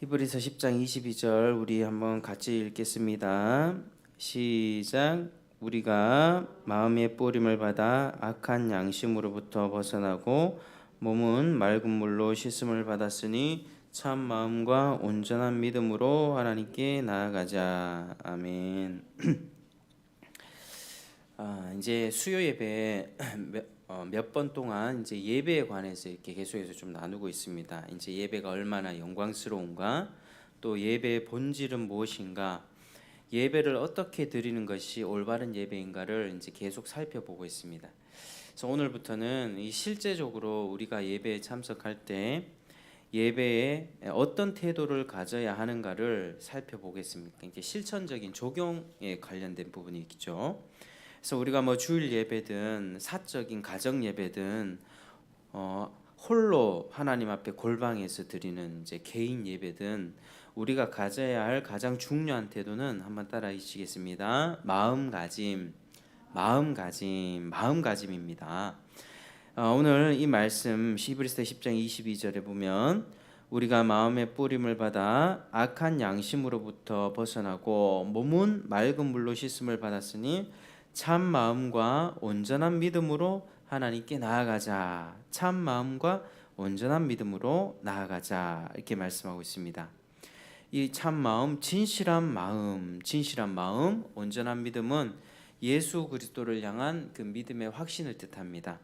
히브리서 10장 22절 우리 한번 같이 읽겠습니다. 시작. 우리가 마음의 뿌림을 받아 악한 양심으로부터 벗어나고 몸은 맑은 물로 씻음을 받았으니 참 마음과 온전한 믿음으로 하나님께 나아가자. 아멘. 이제 수요 예배 몇 번 동안 이제 예배에 관해서 이렇게 계속해서 좀 나누고 있습니다. 이제 예배가 얼마나 영광스러운가, 또 예배의 본질은 무엇인가, 예배를 어떻게 드리는 것이 올바른 예배인가를 이제 계속 살펴보고 있습니다. 그래서 오늘부터는 이 실제적으로 우리가 예배에 참석할 때 예배에 어떤 태도를 가져야 하는가를 살펴보겠습니다. 이게 실천적인 적용에 관련된 부분이 있죠. 그래서 우리가 뭐 주일 예배든 사적인 가정 예배든 홀로 하나님 앞에 골방에서 드리는 이제 개인 예배든 우리가 가져야 할 가장 중요한 태도는 한번 따라하시겠습니다. 마음가짐입니다. 오늘 이 말씀 히브리서 10장 22절에 보면 우리가 마음의 뿌림을 받아 악한 양심으로부터 벗어나고 몸은 맑은 물로 씻음을 받았으니 참 마음과 온전한 믿음으로 하나님께 나아가자. 참 마음과 온전한 믿음으로 나아가자. 이렇게 말씀하고 있습니다. 이 참 마음, 진실한 마음, 온전한 믿음은 예수 그리스도를 향한 그 믿음의 확신을 뜻합니다.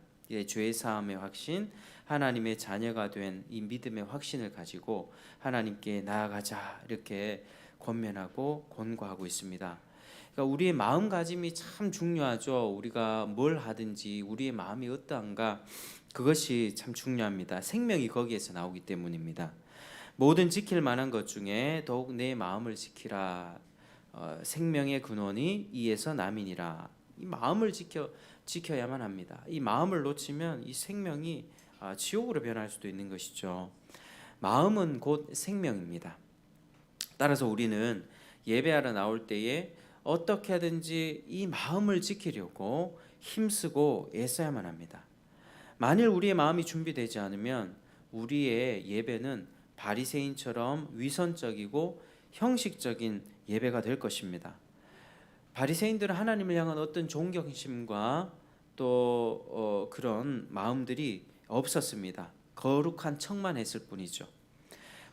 죄 사함의 확신, 하나님의 자녀가 된 이 믿음의 확신을 가지고 하나님께 나아가자. 이렇게 권면하고 권고하고 있습니다. 그러니까 우리의 마음가짐이 참 중요하죠. 우리가 뭘 하든지 우리의 마음이 어떠한가, 그것이 참 중요합니다. 생명이 거기에서 나오기 때문입니다. 모든 지킬 만한 것 중에 더욱 내 마음을 지키라. 생명의 근원이 이에서 남이니라. 이 마음을 지켜야만 합니다. 이 마음을 놓치면 이 생명이 지옥으로 변할 수도 있는 것이죠. 마음은 곧 생명입니다. 따라서 우리는 예배하러 나올 때에 어떻게 하든지 이 마음을 지키려고 힘쓰고 애써야만 합니다. 만일 우리의 마음이 준비되지 않으면 우리의 예배는 바리새인처럼 위선적이고 형식적인 예배가 될 것입니다. 바리새인들은 하나님을 향한 어떤 존경심과 또 그런 마음들이 없었습니다. 거룩한 척만 했을 뿐이죠.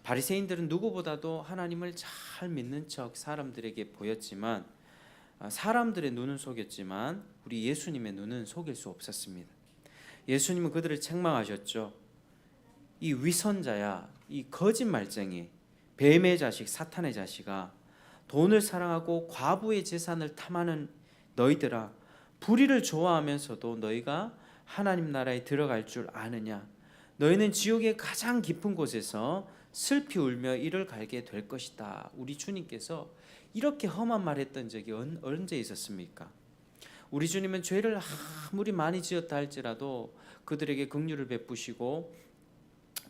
바리새인들은 누구보다도 하나님을 잘 믿는 척 사람들에게 보였지만, 사람들의 눈은 속였지만 우리 예수님의 눈은 속일 수 없었습니다. 예수님은 그들을 책망하셨죠. 이 위선자야, 이 거짓말쟁이, 뱀의 자식, 사탄의 자식아, 돈을 사랑하고 과부의 재산을 탐하는 너희들아, 불의를 좋아하면서도 너희가 하나님 나라에 들어갈 줄 아느냐? 너희는 지옥의 가장 깊은 곳에서 슬피 울며 이를 갈게 될 것이다. 우리 주님께서 이렇게 험한 말 했던 적이 언제 있었습니까? 우리 주님은 죄를 아무리 많이 지었다 할지라도 그들에게 긍휼을 베푸시고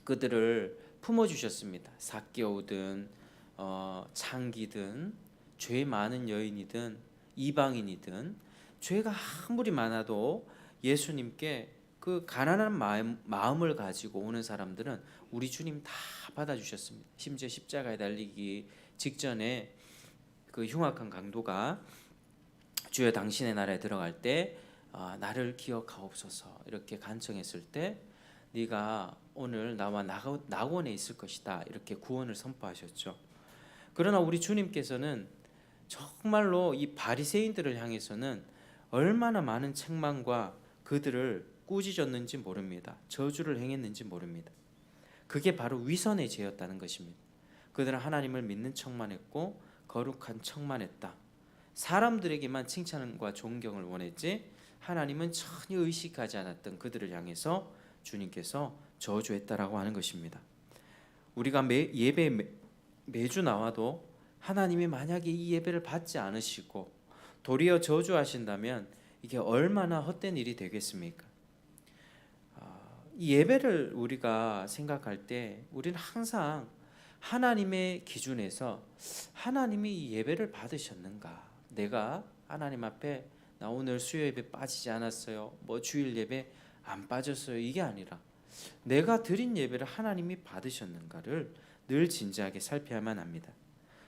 그들을 품어주셨습니다. 삭개오든 창기든 죄 많은 여인이든 이방인이든 죄가 아무리 많아도 예수님께 그 가난한 마음을 가지고 오는 사람들은 우리 주님 다 받아주셨습니다. 심지어 십자가에 달리기 직전에 그 흉악한 강도가 주여 당신의 나라에 들어갈 때 나를 기억하옵소서 이렇게 간청했을 때 네가 오늘 나와 낙원에 있을 것이다 이렇게 구원을 선포하셨죠. 그러나 우리 주님께서는 정말로 이 바리새인들을 향해서는 얼마나 많은 책망과 그들을 꾸짖었는지 모릅니다. 저주를 행했는지 모릅니다. 그게 바로 위선의 죄였다는 것입니다. 그들은 하나님을 믿는 척만 했고 거룩한 척만 했다. 사람들에게만 칭찬과 존경을 원했지 하나님은 전혀 의식하지 않았던 그들을 향해서 주님께서 저주했다라고 하는 것입니다. 우리가 예배 매주 나와도 하나님이 만약에 이 예배를 받지 않으시고 도리어 저주하신다면 이게 얼마나 헛된 일이 되겠습니까? 이 예배를 우리가 생각할 때 우리는 항상 하나님의 기준에서 하나님이 이 예배를 받으셨는가? 내가 하나님 앞에 나 오늘 수요 예배 빠지지 않았어요. 뭐 주일 예배 안 빠졌어요. 이게 아니라 내가 드린 예배를 하나님이 받으셨는가를 늘 진지하게 살펴야만 합니다.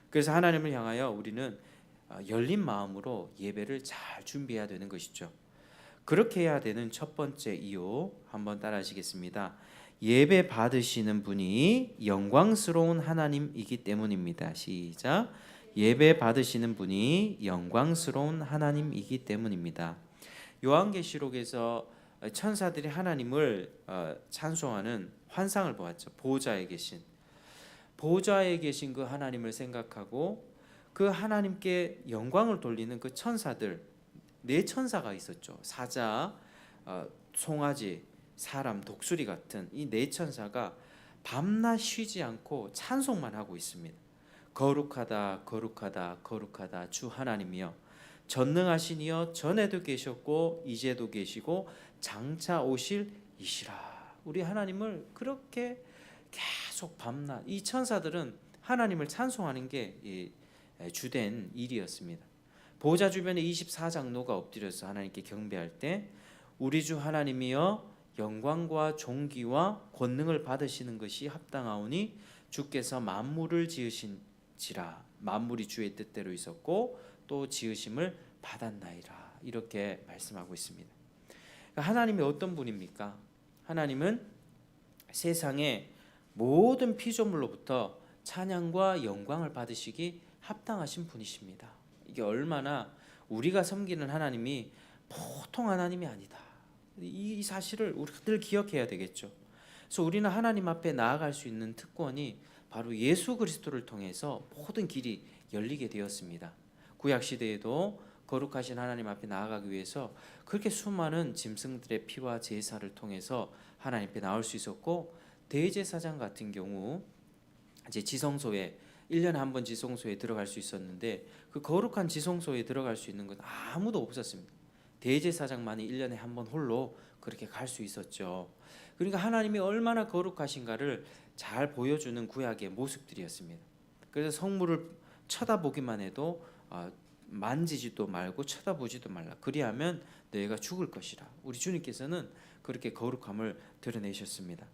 그래서 하나님을 향하여 우리는 열린 마음으로 예배를 잘 준비해야 되는 것이죠. 그렇게 해야 되는 첫 번째 이유 한번 따라하시겠습니다. 예배 받으시는 분이 영광스러운 하나님이기 때문입니다. 시작. 예배 받으시는 분이 영광스러운 하나님이기 때문입니다. 요한계시록에서 천사들이 하나님을 찬송하는 환상을 보았죠. 보호자에 계신 그 하나님을 생각하고 그 하나님께 영광을 돌리는 그 천사들, 네 천사가 있었죠. 사자, 송아지, 사람, 독수리 같은 이 네 천사가 밤낮 쉬지 않고 찬송만 하고 있습니다. 거룩하다 거룩하다 거룩하다 주 하나님이여, 전능하신 이여, 전에도 계셨고 이제도 계시고 장차 오실 이시라. 우리 하나님을 그렇게 계속 밤낮, 이 천사들은 하나님을 찬송하는 게 주된 일이었습니다. 보호자 주변에 24장로가 엎드려서 하나님께 경배할 때 우리 주 하나님이여 영광과 존귀와 권능을 받으시는 것이 합당하오니 주께서 만물을 지으신지라. 만물이 주의 뜻대로 있었고 또 지으심을 받았나이다. 이렇게 말씀하고 있습니다. 하나님이 어떤 분입니까? 하나님은 세상의 모든 피조물로부터 찬양과 영광을 받으시기 합당하신 분이십니다. 이게 얼마나 우리가 섬기는 하나님이 보통 하나님이 아니다. 이 사실을 우리가 늘 기억해야 되겠죠. 그래서 우리는 하나님 앞에 나아갈 수 있는 특권이 바로 예수 그리스도를 통해서 모든 길이 열리게 되었습니다. 구약 시대에도 거룩하신 하나님 앞에 나아가기 위해서 그렇게 수많은 짐승들의 피와 제사를 통해서 하나님 앞에 나올 수 있었고, 대제사장 같은 경우 이제 지성소에 1년에 한 번 지성소에 들어갈 수 있었는데 그 거룩한 지성소에 들어갈 수 있는 건 아무도 없었습니다. 대제사장만이 1년에 한 번 홀로 그렇게 갈 수 있었죠. 그러니까 하나님이 얼마나 거룩하신가를 잘 보여주는 구약의 모습들이었습니다. 그래서 성물을 쳐다보기만 해도 만지지도 말고 쳐다보지도 말라. 그리하면 너희가 죽을 것이라. 우리 주님께서는 그렇게 거룩함을 드러내셨습니다.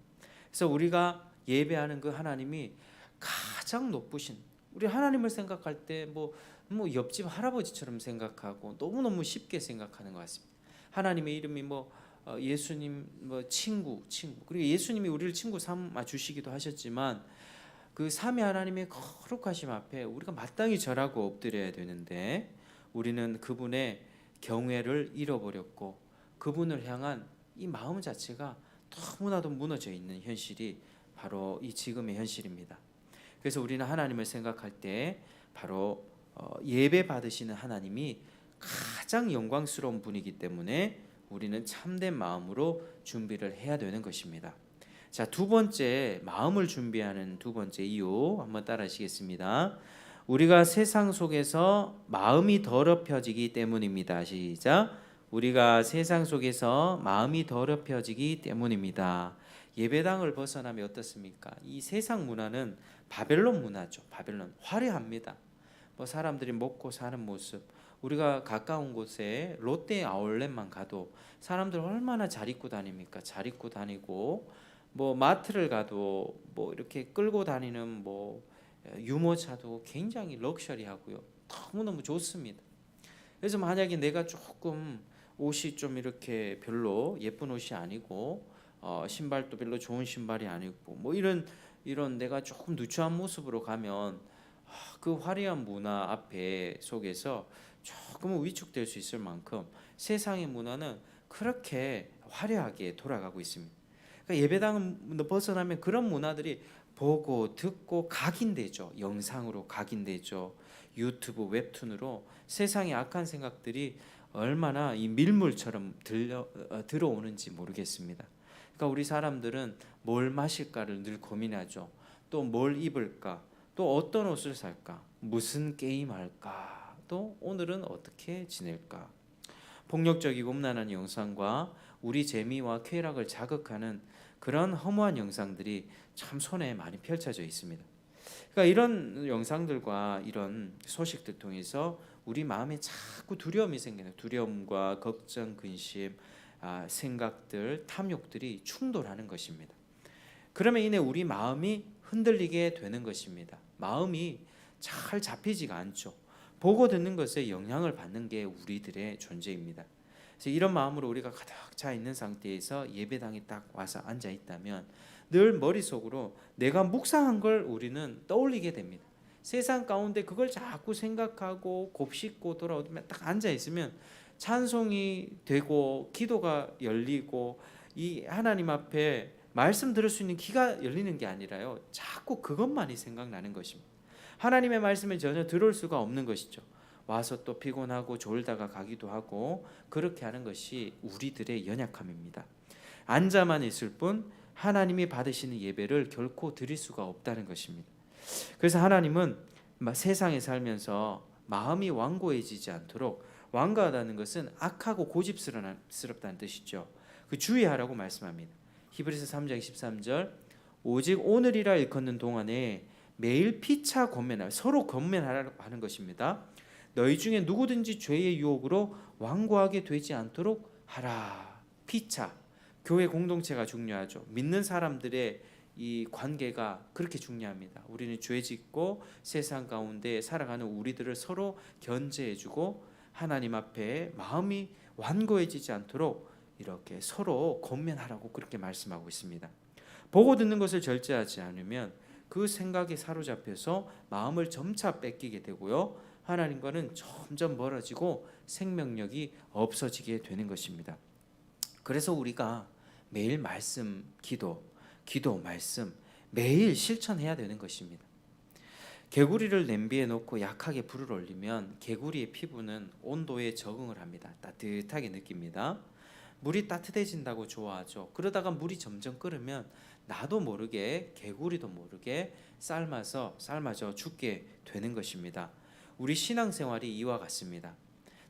그래서 우리가 예배하는 그 하나님이 가장 높으신, 우리 하나님을 생각할 때 뭐 옆집 할아버지처럼 생각하고 너무너무 쉽게 생각하는 것 같습니다. 하나님의 이름이 예수님 친구 그리고 예수님이 우리를 친구 삼아 주시기도 하셨지만 그 삼위 하나님의 거룩하심 앞에 우리가 마땅히 절하고 엎드려야 되는데 우리는 그분의 경외를 잃어버렸고 그분을 향한 이 마음 자체가 너무나도 무너져 있는 현실이 바로 이 지금의 현실입니다. 그래서 우리는 하나님을 생각할 때 바로 예배 받으시는 하나님이 가장 영광스러운 분이기 때문에 우리는 참된 마음으로 준비를 해야 되는 것입니다. 자, 두 번째, 마음을 준비하는 두 번째 이유 한번 따라하시겠습니다. 우리가 세상 속에서 마음이 더럽혀지기 때문입니다. 시작. 우리가 세상 속에서 마음이 더럽혀지기 때문입니다. 예배당을 벗어나면 어떻습니까? 이 세상 문화는 바벨론 문화죠. 바벨론 화려합니다. 사람들이 먹고 사는 모습, 우리가 가까운 곳에 롯데 아울렛만 가도 사람들 얼마나 잘 입고 다닙니까? 잘 입고 다니고 마트를 가도 이렇게 끌고 다니는 유모차도 굉장히 럭셔리하고요. 너무너무 좋습니다. 그래서 만약에 내가 조금 옷이 좀 이렇게 별로 예쁜 옷이 아니고 신발도 별로 좋은 신발이 아니고 이런 내가 조금 누추한 모습으로 가면 그 화려한 문화 앞에 속에서 조금은 위축될 수 있을 만큼 세상의 문화는 그렇게 화려하게 돌아가고 있습니다. 그러니까 예배당을 벗어나면 그런 문화들이 보고 듣고 각인되죠. 영상으로 각인되죠. 유튜브, 웹툰으로 세상의 악한 생각들이 얼마나 이 밀물처럼 들어오는지 모르겠습니다. 그러니까 우리 사람들은 뭘 마실까를 늘 고민하죠. 또 뭘 입을까? 또 어떤 옷을 살까? 무슨 게임 할까? 또 오늘은 어떻게 지낼까? 폭력적이고 음란한 영상과 우리 재미와 쾌락을 자극하는 그런 허무한 영상들이 참 손에 많이 펼쳐져 있습니다. 그러니까 이런 영상들과 이런 소식들 통해서 우리 마음에 자꾸 두려움이 생기는, 두려움과 걱정, 근심, 생각들, 탐욕들이 충돌하는 것입니다. 그러면 이내 우리 마음이 흔들리게 되는 것입니다. 마음이 잘 잡히지가 않죠. 보고 듣는 것에 영향을 받는 게 우리들의 존재입니다. 그래서 이런 마음으로 우리가 가득 차 있는 상태에서 예배당에 딱 와서 앉아 있다면 늘 머릿속으로 내가 묵상한 걸 우리는 떠올리게 됩니다. 세상 가운데 그걸 자꾸 생각하고 곱씹고 돌아오면 딱 앉아 있으면 찬송이 되고 기도가 열리고 이 하나님 앞에 말씀 들을 수 있는 귀가 열리는 게 아니라요, 자꾸 그것만이 생각나는 것입니다. 하나님의 말씀을 전혀 들을 수가 없는 것이죠. 와서 또 피곤하고 졸다가 가기도 하고 그렇게 하는 것이 우리들의 연약함입니다. 앉아만 있을 뿐 하나님이 받으시는 예배를 결코 드릴 수가 없다는 것입니다. 그래서 하나님은 세상에 살면서 마음이 완고해지지 않도록, 완고하다는 것은 악하고 고집스럽다는 뜻이죠. 그 주의하라고 말씀합니다. 히브리서 3장 23절, 오직 오늘이라 일컫는 동안에 매일 피차 권면하라, 서로 권면하라고 하는 것입니다. 너희 중에 누구든지 죄의 유혹으로 완고하게 되지 않도록 하라. 피차, 교회 공동체가 중요하죠. 믿는 사람들의 이 관계가 그렇게 중요합니다. 우리는 죄 짓고 세상 가운데 살아가는 우리들을 서로 견제해주고 하나님 앞에 마음이 완고해지지 않도록 이렇게 서로 권면하라고 그렇게 말씀하고 있습니다. 보고 듣는 것을 절제하지 않으면 그 생각에 사로잡혀서 마음을 점차 뺏기게 되고요, 하나님과는 점점 멀어지고 생명력이 없어지게 되는 것입니다. 그래서 우리가 매일 말씀, 기도 말씀 매일 실천해야 되는 것입니다. 개구리를 냄비에 넣고 약하게 불을 올리면 개구리의 피부는 온도에 적응을 합니다. 따뜻하게 느낍니다. 물이 따뜻해진다고 좋아하죠. 그러다가 물이 점점 끓으면 나도 모르게, 개구리도 모르게 삶아져 죽게 되는 것입니다. 우리 신앙생활이 이와 같습니다.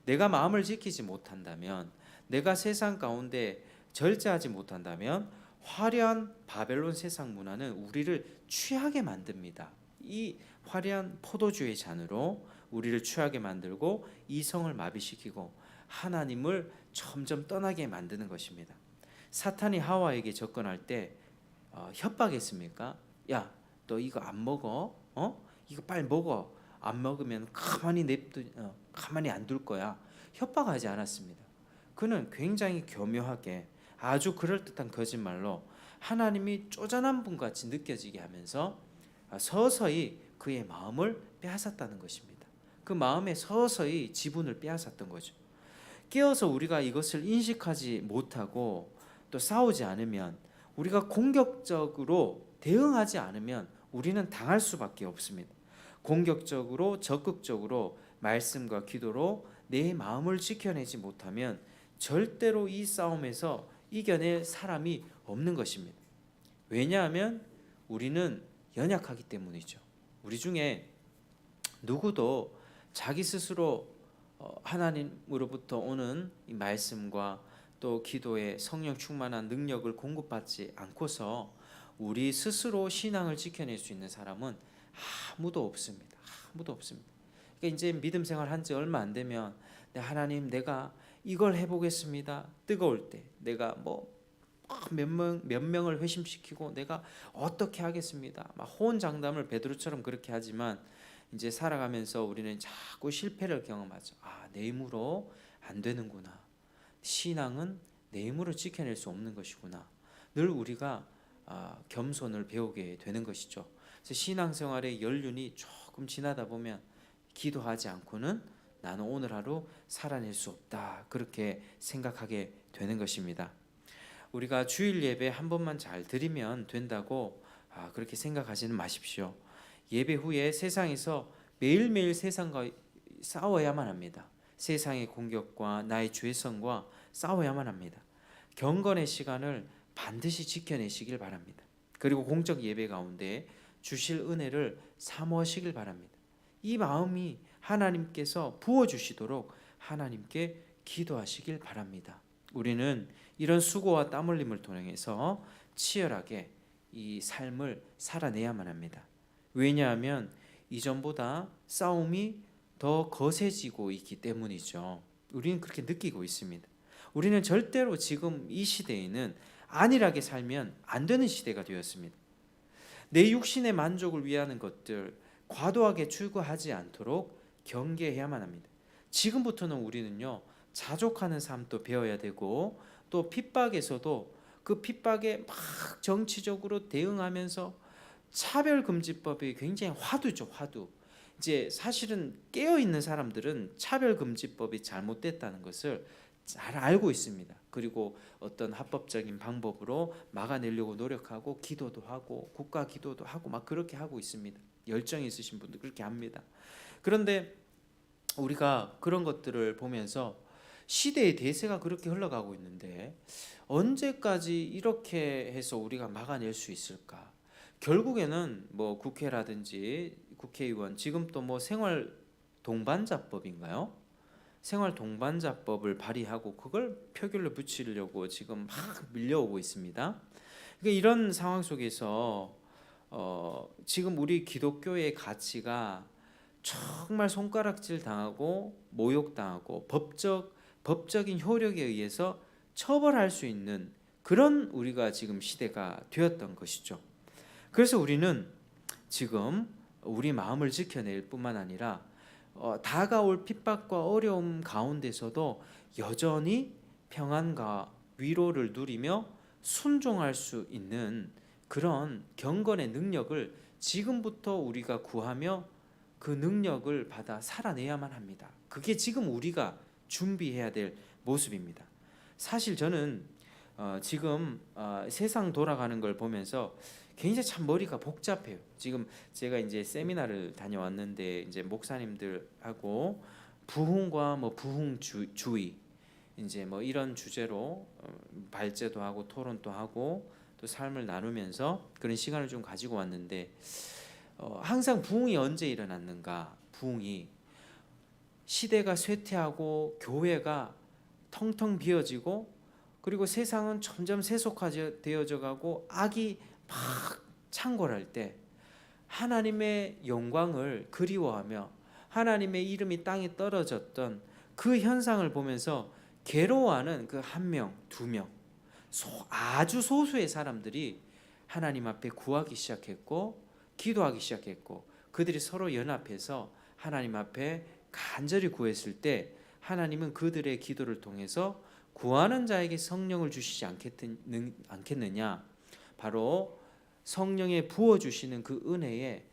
내가 마음을 지키지 못한다면, 내가 세상 가운데 절제하지 못한다면 화려한 바벨론 세상 문화는 우리를 취하게 만듭니다. 이 화려한 포도주의 잔으로 우리를 취하게 만들고 이성을 마비시키고 하나님을 점점 떠나게 만드는 것입니다. 사탄이 하와에게 접근할 때 협박했습니까? 야, 너 이거 안 먹어? 이거 빨리 먹어. 안 먹으면 가만히 안 둘 거야. 협박하지 않았습니다. 그는 굉장히 교묘하게 아주 그럴듯한 거짓말로 하나님이 쪼잔한 분 같이 느껴지게 하면서 서서히 그의 마음을 빼앗았다는 것입니다. 그 마음에 서서히 지분을 빼앗았던 거죠. 깨어서 우리가 이것을 인식하지 못하고 또 싸우지 않으면, 우리가 공격적으로 대응하지 않으면 우리는 당할 수밖에 없습니다. 공격적으로 적극적으로 말씀과 기도로 내 마음을 지켜내지 못하면 절대로 이 싸움에서 이겨낼 사람이 없는 것입니다. 왜냐하면 우리는 연약하기 때문이죠. 우리 중에 누구도 자기 스스로 하나님으로부터 오는 이 말씀과 또 기도의 성령 충만한 능력을 공급받지 않고서 우리 스스로 신앙을 지켜낼 수 있는 사람은 아무도 없습니다. 아무도 없습니다. 그러니까 이제 믿음 생활 한 지 얼마 안 되면 하나님, 내가 이걸 해보겠습니다. 뜨거울 때 내가 몇 명을 회심시키고 내가 어떻게 하겠습니다. 막 호언장담을 베드로처럼 그렇게 하지만 이제 살아가면서 우리는 자꾸 실패를 경험하죠. 내 힘으로 안 되는구나. 신앙은 내 힘으로 지켜낼 수 없는 것이구나. 늘 우리가 겸손을 배우게 되는 것이죠. 그래서 신앙생활의 연륜이 조금 지나다 보면 기도하지 않고는 나는 오늘 하루 살아낼 수 없다, 그렇게 생각하게 되는 것입니다. 우리가 주일 예배 한 번만 잘 드리면 된다고 그렇게 생각하지는 마십시오. 예배 후에 세상에서 매일매일 세상과 싸워야만 합니다. 세상의 공격과 나의 죄성과 싸워야만 합니다. 경건의 시간을 반드시 지켜내시길 바랍니다. 그리고 공적 예배 가운데 주실 은혜를 사모하시길 바랍니다. 이 마음이 하나님께서 부어주시도록 하나님께 기도하시길 바랍니다. 우리는 이런 수고와 땀 흘림을 통해서 치열하게 이 삶을 살아내야만 합니다. 왜냐하면 이전보다 싸움이 더 거세지고 있기 때문이죠. 우리는 그렇게 느끼고 있습니다. 우리는 절대로 지금 이 시대에는 안일하게 살면 안 되는 시대가 되었습니다. 내 육신의 만족을 위하는 것들 과도하게 추구하지 않도록 경계해야만 합니다. 지금부터는 우리는요, 자족하는 삶도 배워야 되고, 또 핍박에서도 그 핍박에 막 정치적으로 대응하면서, 차별금지법이 굉장히 화두죠, 화두. 이제 사실은 깨어 있는 사람들은 차별금지법이 잘못됐다는 것을 잘 알고 있습니다. 그리고 어떤 합법적인 방법으로 막아내려고 노력하고, 기도도 하고 국가 기도도 하고 막 그렇게 하고 있습니다. 열정이 있으신 분들 그렇게 합니다. 그런데 우리가 그런 것들을 보면서 시대의 대세가 그렇게 흘러가고 있는데 언제까지 이렇게 해서 우리가 막아낼 수 있을까? 결국에는 뭐 국회라든지 국회의원, 지금 또 뭐 생활 동반자법인가요? 생활 동반자법을 발의하고 그걸 표결로 붙이려고 지금 막 밀려오고 있습니다. 그러니까 이런 상황 속에서 지금 우리 기독교의 가치가 정말 손가락질 당하고 모욕당하고 법적인 효력에 의해서 처벌할 수 있는 그런 우리가 지금 시대가 되었던 것이죠. 그래서 우리는 지금 우리 마음을 지켜낼 뿐만 아니라 다가올 핍박과 어려움 가운데서도 여전히 평안과 위로를 누리며 순종할 수 있는 그런 경건의 능력을 지금부터 우리가 구하며 그 능력을 받아 살아내야만 합니다. 그게 지금 우리가 준비해야 될 모습입니다. 사실 저는 지금 세상 돌아가는 걸 보면서 굉장히 참 머리가 복잡해요. 지금 제가 이제 세미나를 다녀왔는데 이제 목사님들하고 부흥과 뭐 부흥주의 이제 뭐 이런 주제로 발제도 하고 토론도 하고 또 삶을 나누면서 그런 시간을 좀 가지고 왔는데 항상 부흥이 언제 일어났는가? 부흥이 시대가 쇠퇴하고 교회가 텅텅 비어지고 그리고 세상은 점점 세속화되어져 가고 악이 막 창궐할 때 하나님의 영광을 그리워하며 하나님의 이름이 땅에 떨어졌던 그 현상을 보면서 괴로워하는 그 한 명, 두 명, 아주 소수의 사람들이 하나님 앞에 구하기 시작했고 기도하기 시작했고 그들이 서로 연합해서 하나님 앞에 간절히 구했을 때 하나님은 그들의 기도를 통해서 구하는 자에게 성령을 주시지 않겠느냐, 바로 성령에 부어주시는 그 은혜의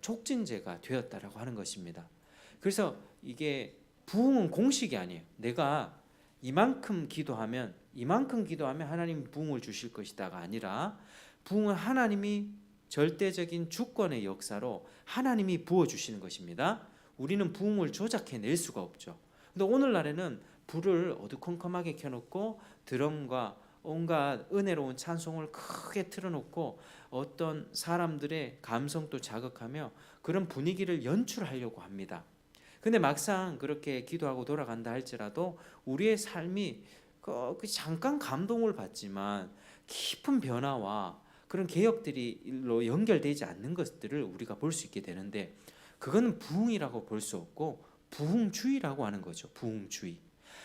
촉진제가 되었다라고 하는 것입니다. 그래서 이게 부흥은 공식이 아니에요. 내가 이만큼 기도하면 하나님 부흥을 주실 것이다가 아니라 부흥은 하나님이 절대적인 주권의 역사로 하나님이 부어주시는 것입니다. 우리는 부흥을 조작해낼 수가 없죠. 근데 오늘날에는 불을 어두컴컴하게 켜놓고 드럼과 온갖 은혜로운 찬송을 크게 틀어놓고 어떤 사람들의 감성도 자극하며 그런 분위기를 연출하려고 합니다. 근데 막상 그렇게 기도하고 돌아간다 할지라도 우리의 삶이 잠깐 감동을 받지만 깊은 변화와 그런 개혁들로 연결되지 않는 것들을 우리가 볼 수 있게 되는데 그거는 부흥이라고 볼 수 없고 부흥주의라고 하는 거죠. 부흥주의.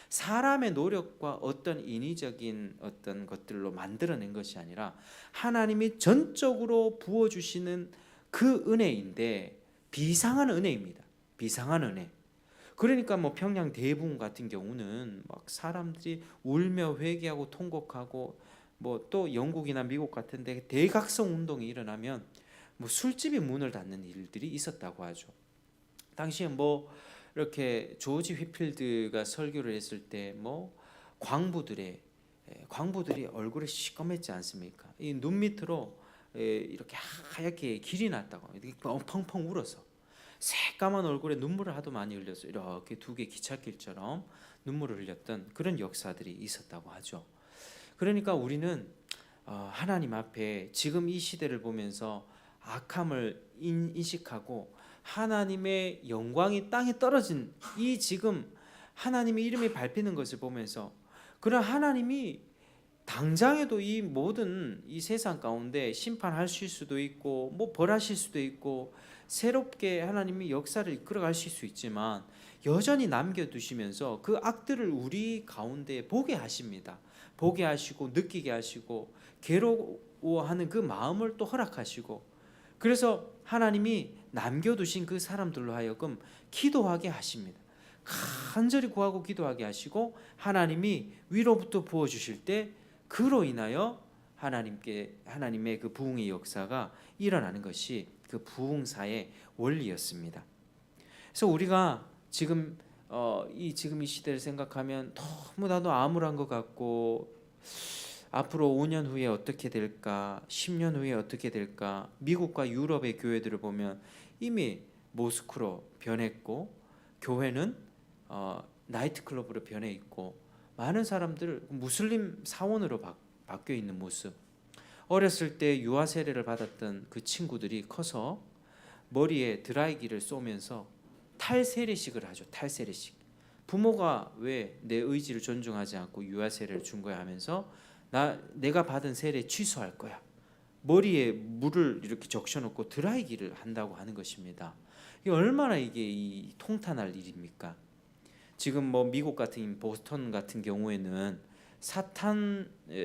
사람의 노력과 어떤 인위적인 어떤 것들로 만들어낸 것이 아니라 하나님이 전적으로 부어주시는 그 은혜인데 비상한 은혜입니다. 비상한 은혜. 그러니까 뭐 평양 대부흥 같은 경우는 막 사람들이 울며 회개하고 통곡하고 뭐 또 영국이나 미국 같은데 대각성 운동이 일어나면 뭐 술집이 문을 닫는 일들이 있었다고 하죠. 당시에 뭐 이렇게 조지 휘필드가 설교를 했을 때 뭐 광부들이 얼굴이 시꺼맸지 않습니까? 이 눈 밑으로 이렇게 하얗게 길이 났다고 이렇게 펑펑 울어서 새까만 얼굴에 눈물을 하도 많이 흘려서 이렇게 두 개 기찻길처럼 눈물을 흘렸던 그런 역사들이 있었다고 하죠. 그러니까 우리는 하나님 앞에 지금 이 시대를 보면서 악함을 인식하고 하나님의 영광이 땅에 떨어진 이 지금 하나님의 이름이 밟히는 것을 보면서 그런 하나님이 당장에도 이 모든 이 세상 가운데 심판하실 수도 있고 뭐 벌하실 수도 있고 새롭게 하나님이 역사를 이끌어 가실 수 있지만 여전히 남겨두시면서 그 악들을 우리 가운데 보게 하십니다. 보게 하시고 느끼게 하시고 괴로워하는 그 마음을 또 허락하시고 그래서 하나님이 남겨두신 그 사람들로 하여금 기도하게 하십니다. 간절히 구하고 기도하게 하시고 하나님이 위로부터 부어주실 때 그로 인하여 하나님의 그 부흥의 역사가 일어나는 것이 그 부흥사의 원리였습니다. 그래서 우리가 지금 이 시대를 생각하면 너무나도 암울한 것 같고 앞으로 5년 후에 어떻게 될까, 10년 후에 어떻게 될까. 미국과 유럽의 교회들을 보면 이미 모스크로 변했고 교회는 나이트클럽으로 변해 있고 많은 사람들 무슬림 사원으로 바뀌어 있는 모습. 어렸을 때 유아 세례를 받았던 그 친구들이 커서 머리에 드라이기를 쏘면서 탈세례식을 하죠. 탈세례식. 부모가 왜 내 의지를 존중하지 않고 유아 세례를 준 거야 하면서 내가 받은 세례 취소할 거야. 머리에 물을 이렇게 적셔놓고 드라이기를 한다고 하는 것입니다. 이게 얼마나 이 통탄할 일입니까? 지금 뭐 미국 같은 보스턴 같은 경우에는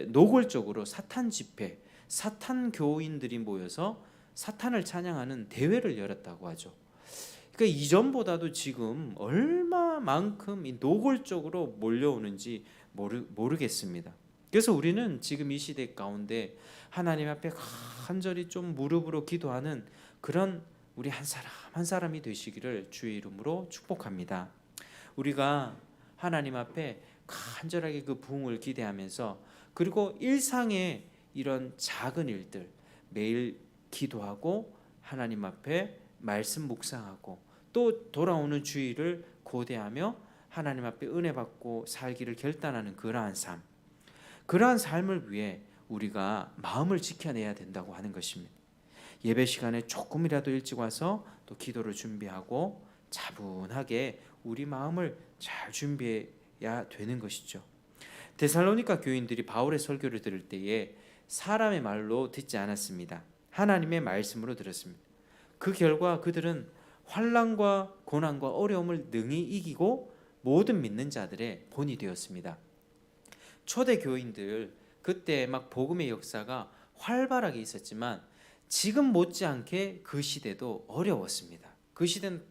노골적으로 사탄 집회, 사탄 교인들이 모여서 사탄을 찬양하는 대회를 열었다고 하죠. 그러니까 이전보다도 지금 얼마만큼 노골적으로 몰려오는지 모르겠습니다. 그래서 우리는 지금 이 시대 가운데 하나님 앞에 간절히 좀 무릎으로 기도하는 그런 우리 한 사람 한 사람이 되시기를 주의 이름으로 축복합니다. 우리가 하나님 앞에 간절하게 그 부흥을 기대하면서 그리고 일상의 이런 작은 일들 매일 기도하고 하나님 앞에 말씀 묵상하고 또 돌아오는 주일을 고대하며 하나님 앞에 은혜 받고 살기를 결단하는 그러한 삶을 위해 우리가 마음을 지켜내야 된다고 하는 것입니다. 예배 시간에 조금이라도 일찍 와서 또 기도를 준비하고 차분하게 우리 마음을 잘 준비해야 되는 것이죠. 데살로니가 교인들이 바울의 설교를 들을 때에 사람의 말로 듣지 않았습니다. 하나님의 말씀으로 들었습니다. 그 결과 그들은 환난과 고난과 어려움을 능히 이기고 모든 믿는 자들의 본이 되었습니다. 초대 교인들 그때 막 복음의 역사가 활발하게 있었지만 지금 못지않게 그 시대도 어려웠습니다. 그 시대는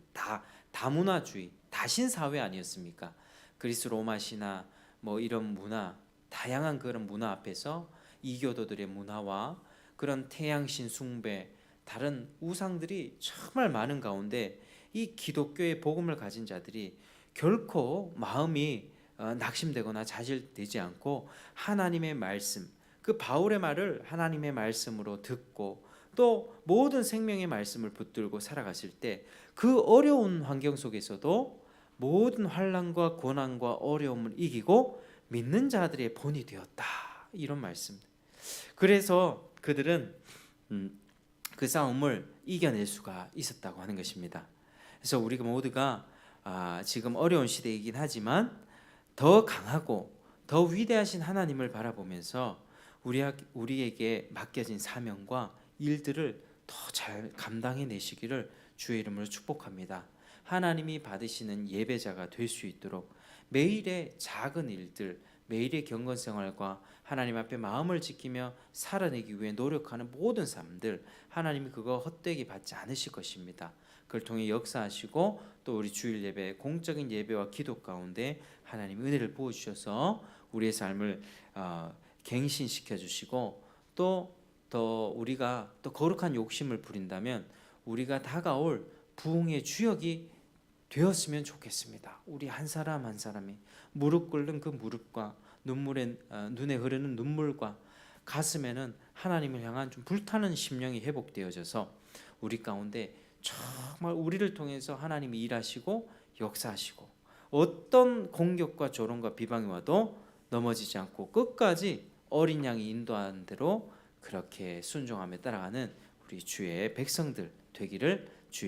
다문화주의, 다신사회 아니었습니까? 그리스 로마 신화 뭐 이런 문화, 다양한 그런 문화 앞에서 이교도들의 문화와 그런 태양신 숭배, 다른 우상들이 정말 많은 가운데 이 기독교의 복음을 가진 자들이 결코 마음이 낙심되거나 자질되지 않고 하나님의 말씀, 그 바울의 말을 하나님의 말씀으로 듣고 또 모든 생명의 말씀을 붙들고 살아갔을 때 그 어려운 환경 속에서도 모든 환난과 고난과 어려움을 이기고 믿는 자들의 본이 되었다. 이런 말씀. 그래서 그들은 그 싸움을 이겨낼 수가 있었다고 하는 것입니다. 그래서 우리가 모두가 지금 어려운 시대이긴 하지만 더 강하고 더 위대하신 하나님을 바라보면서 우리에게 맡겨진 사명과 일들을 더 잘 감당해내시기를 주의 이름으로 축복합니다. 하나님이 받으시는 예배자가 될 수 있도록 매일의 작은 일들, 매일의 경건생활과 하나님 앞에 마음을 지키며 살아내기 위해 노력하는 모든 삶들 하나님이 그거 헛되게 받지 않으실 것입니다. 그걸 통해 역사하시고 또 우리 주일 예배, 공적인 예배와 기도 가운데 하나님 은혜를 부어주셔서 우리의 삶을 갱신시켜 주시고 또 우리가 또 거룩한 욕심을 부린다면 우리가 다가올 부흥의 주역이 되었으면 좋겠습니다. 우리 한 사람 한 사람이 무릎 꿇는 그 무릎과 눈에 흐르는 눈물과 가슴에는 하나님을 향한 좀 불타는 심령이 회복되어져서 우리 가운데 정말 우리를 통해서 하나님이 일하시고 역사하시고 어떤 공격과 조롱과 비방이 와도 넘어지지 않고 끝까지 어린 양이 인도한 대로 그렇게 순종하며 따라가는 우리 주의 백성들 되기를